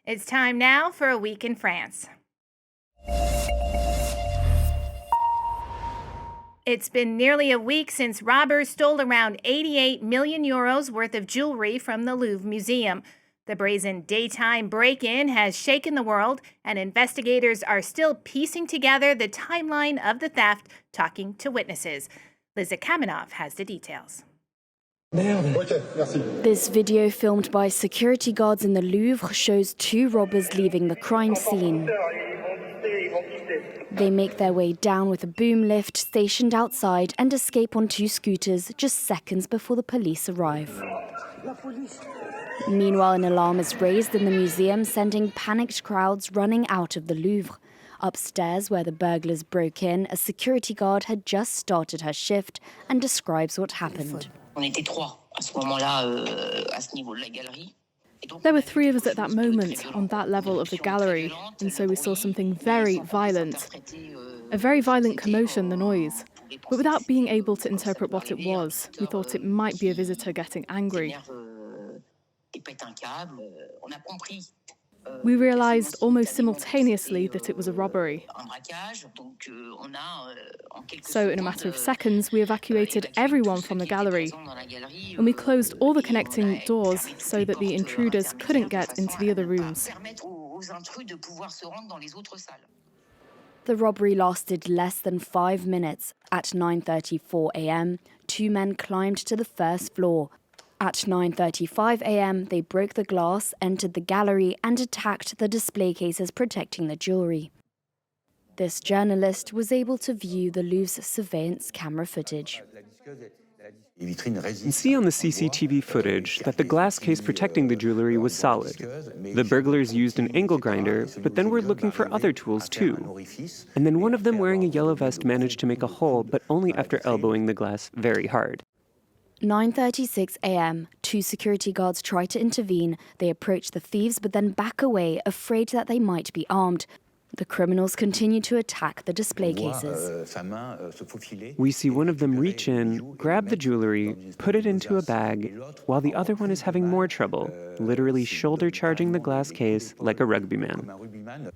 It's time now for a week in France. It's been nearly a week since robbers stole around 88 million euros worth of jewelry from the Louvre Museum. The brazen daytime break-in has shaken the world, and investigators are still piecing together the timeline of the theft, talking to witnesses. Liza Kamenov has the details. This video filmed by security guards in the Louvre shows two robbers leaving the crime scene. They make their way down with a boom lift stationed outside and escape on two scooters just seconds before the police arrive. Meanwhile, an alarm is raised in the museum, sending panicked crowds running out of the Louvre. Upstairs, where the burglars broke in, a security guard had just started her shift and describes what happened. There were three of us at that moment on that level of the gallery, and so we saw something very violent. A very violent commotion, the noise. But without being able to interpret what it was, we thought it might be a visitor getting angry. We realised almost simultaneously that it was a robbery. So in a matter of seconds, we evacuated everyone from the gallery. And we closed all the connecting doors so that the intruders couldn't get into the other rooms. The robbery lasted less than 5 minutes. At 9:34 a.m., two men climbed to the first floor. At 9:35 a.m., they broke the glass, entered the gallery and attacked the display cases protecting the jewellery. This journalist was able to view the Louvre's surveillance camera footage. You can see on the CCTV footage that the glass case protecting the jewellery was solid. The burglars used an angle grinder, but then were looking for other tools too. And then one of them wearing a yellow vest managed to make a hole, but only after elbowing the glass very hard. 9:36 a.m., two security guards try to intervene. They approach the thieves but then back away, afraid that they might be armed. The criminals continue to attack the display cases. We see one of them reach in, grab the jewellery, put it into a bag, while the other one is having more trouble, literally shoulder charging the glass case like a rugbyman.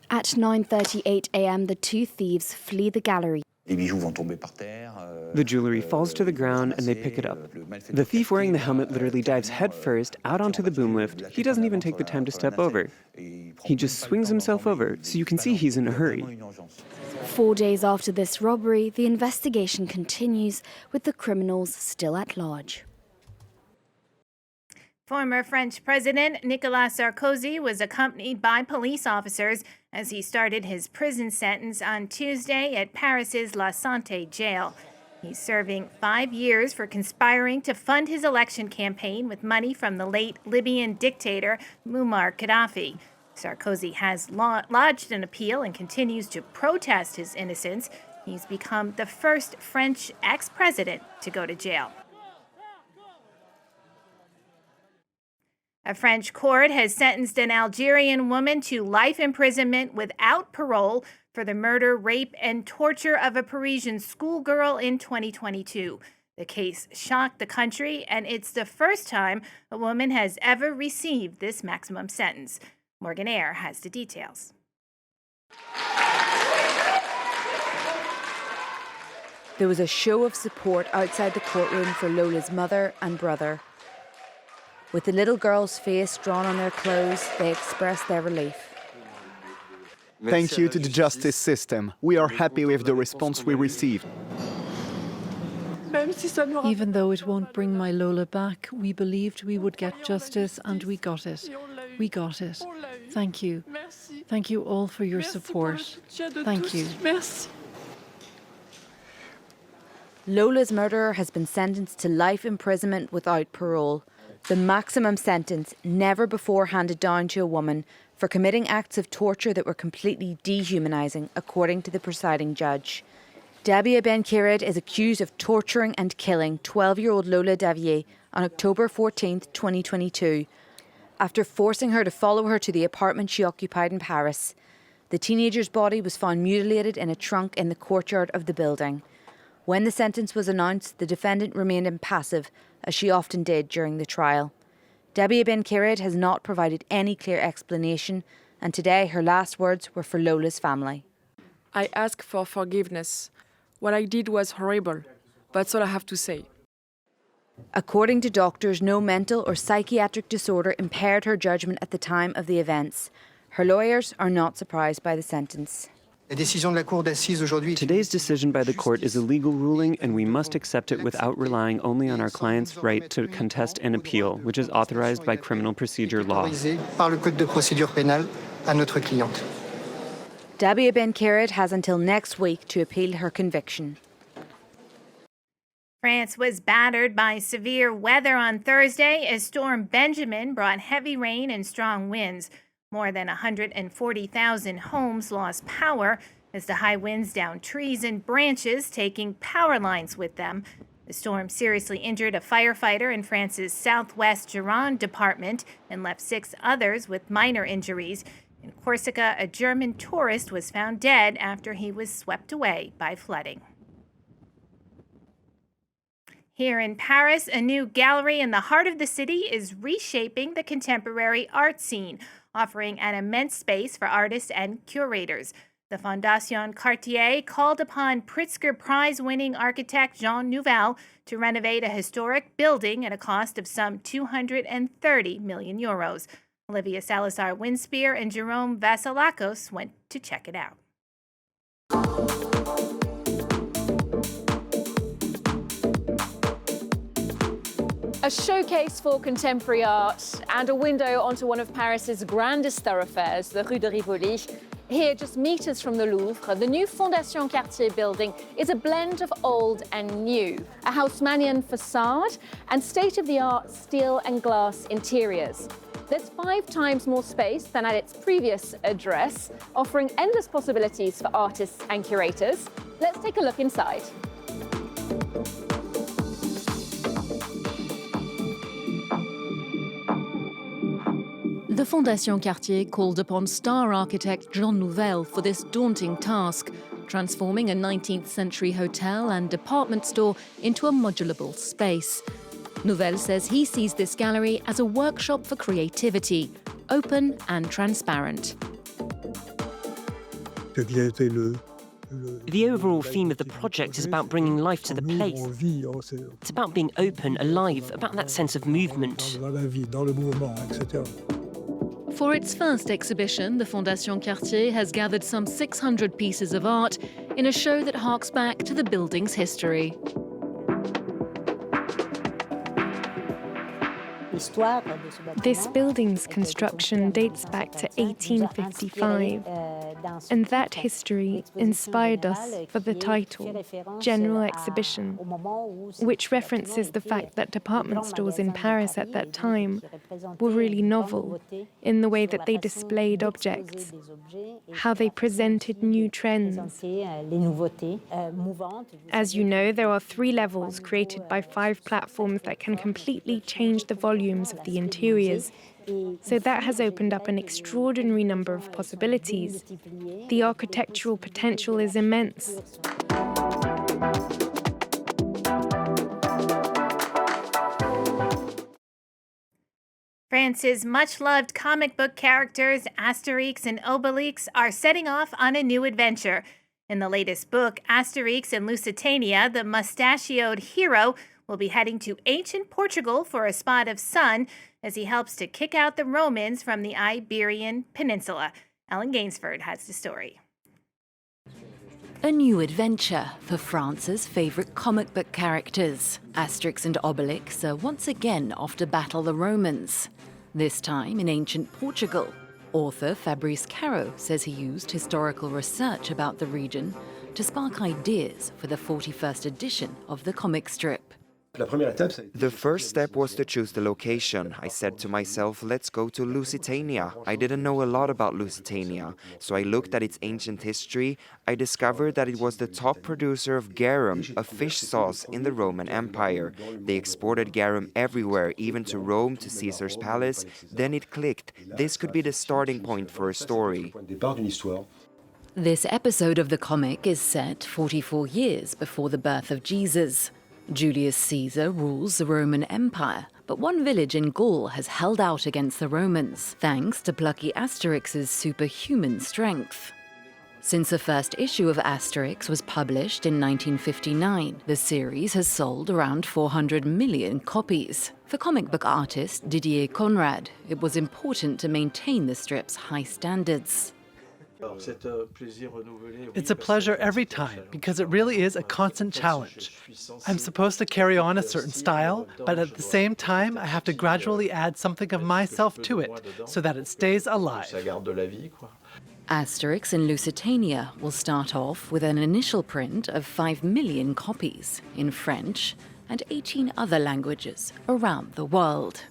At 9:38 a.m., the two thieves flee the gallery. The jewellery falls to the ground and they pick it up. The thief wearing the helmet literally dives headfirst out onto the boom lift. He doesn't even take the time to step over. He just swings himself over, so you can see he's in a hurry. 4 days after this robbery, the investigation continues, with the criminals still at large. Former French President Nicolas Sarkozy was accompanied by police officers as he started his prison sentence on Tuesday at Paris's La Santé jail. He's serving 5 years for conspiring to fund his election campaign with money from the late Libyan dictator Muammar Gaddafi. Sarkozy has lodged an appeal and continues to protest his innocence. He's become the first French ex-president to go to jail. A French court has sentenced an Algerian woman to life imprisonment without parole for the murder, rape, and torture of a Parisian schoolgirl in 2022. The case shocked the country, and it's the first time a woman has ever received this maximum sentence. Morgan Eyre has the details. There was a show of support outside the courtroom for Lola's mother and brother. With the little girl's face drawn on their clothes, they expressed their relief. Thank you to the justice system. We are happy with the response we received. Even though it won't bring my Lola back, we believed we would get justice, and we got it. We got it. Thank you. Thank you all for your support. Thank you. Lola's murderer has been sentenced to life imprisonment without parole, the maximum sentence never before handed down to a woman for committing acts of torture that were completely dehumanising, according to the presiding judge. Dabia Ben-Kirid is accused of torturing and killing 12-year-old Lola Davier on October 14, 2022, after forcing her to follow her to the apartment she occupied in Paris. The teenager's body was found mutilated in a trunk in the courtyard of the building. When the sentence was announced, the defendant remained impassive, as she often did during the trial. Debbie Ben Kirid has not provided any clear explanation, and today her last words were for Lola's family. I ask for forgiveness. What I did was horrible. That's all I have to say. According to doctors, no mental or psychiatric disorder impaired her judgment at the time of the events. Her lawyers are not surprised by the sentence. Today's decision by the court is a legal ruling, and we must accept it without relying only on our client's right to contest and appeal, which is authorized by criminal procedure law. Debbie Ben Kirid has until next week to appeal her conviction. France was battered by severe weather on Thursday as Storm Benjamin brought heavy rain and strong winds. More than 140,000 homes lost power as the high winds downed trees and branches, taking power lines with them. The storm seriously injured a firefighter in France's southwest Gironde department and left 6 others with minor injuries. In Corsica, a German tourist was found dead after he was swept away by flooding. Here in Paris, a new gallery in the heart of the city is reshaping the contemporary art scene, offering an immense space for artists and curators. The Fondation Cartier called upon Pritzker Prize-winning architect Jean Nouvel to renovate a historic building at a cost of some 230 million euros. Olivia Salazar-Winspear and Jerome Vasilakos went to check it out. A showcase for contemporary art and a window onto one of Paris's grandest thoroughfares, the Rue de Rivoli. Here, just meters from the Louvre, the new Fondation Cartier building is a blend of old and new. A Haussmannian facade and state-of-the-art steel and glass interiors. There's 5 times more space than at its previous address, offering endless possibilities for artists and curators. Let's take a look inside. The Fondation Cartier called upon star architect Jean Nouvel for this daunting task, transforming a 19th century hotel and department store into a modulable space. Nouvel says he sees this gallery as a workshop for creativity, open and transparent. The overall theme of the project is about bringing life to the place. It's about being open, alive, about that sense of movement. For its first exhibition, the Fondation Cartier has gathered some 600 pieces of art in a show that harks back to the building's history. This building's construction dates back to 1855, and that history inspired us for the title, General Exhibition, which references the fact that department stores in Paris at that time were really novel in the way that they displayed objects, how they presented new trends. As you know, there are 3 levels created by 5 platforms that can completely change the volumes of the interiors. So that has opened up an extraordinary number of possibilities. The architectural potential is immense. France's much-loved comic book characters Astérix and Obélix are setting off on a new adventure. In the latest book, Astérix and Lusitania, the mustachioed hero, will be heading to ancient Portugal for a spot of sun as he helps to kick out the Romans from the Iberian Peninsula. Ellen Gainsford has the story. A new adventure for France's favourite comic book characters. Astérix and Obélix are once again off to battle the Romans, this time in ancient Portugal. Author Fabrice Caro says he used historical research about the region to spark ideas for the 41st edition of the comic strip. The first step was to choose the location. I said to myself, let's go to Lusitania. I didn't know a lot about Lusitania, so I looked at its ancient history. I discovered that it was the top producer of garum, a fish sauce in the Roman Empire. They exported garum everywhere, even to Rome, to Caesar's palace. Then it clicked. This could be the starting point for a story. This episode of the comic is set 44 years before the birth of Jesus. Julius Caesar rules the Roman Empire, But one village in Gaul has held out against the Romans, thanks to plucky Astérix's superhuman strength. Since the first issue of Astérix was published in 1959, the series has sold around 400 million copies. For comic book artist Didier Conrad, it was important to maintain the strip's high standards. It's a pleasure every time because it really is a constant challenge. I'm supposed to carry on a certain style, but at the same time I have to gradually add something of myself to it so that it stays alive. Astérix in Lusitania will start off with an initial print of 5 million copies in French and 18 other languages around the world.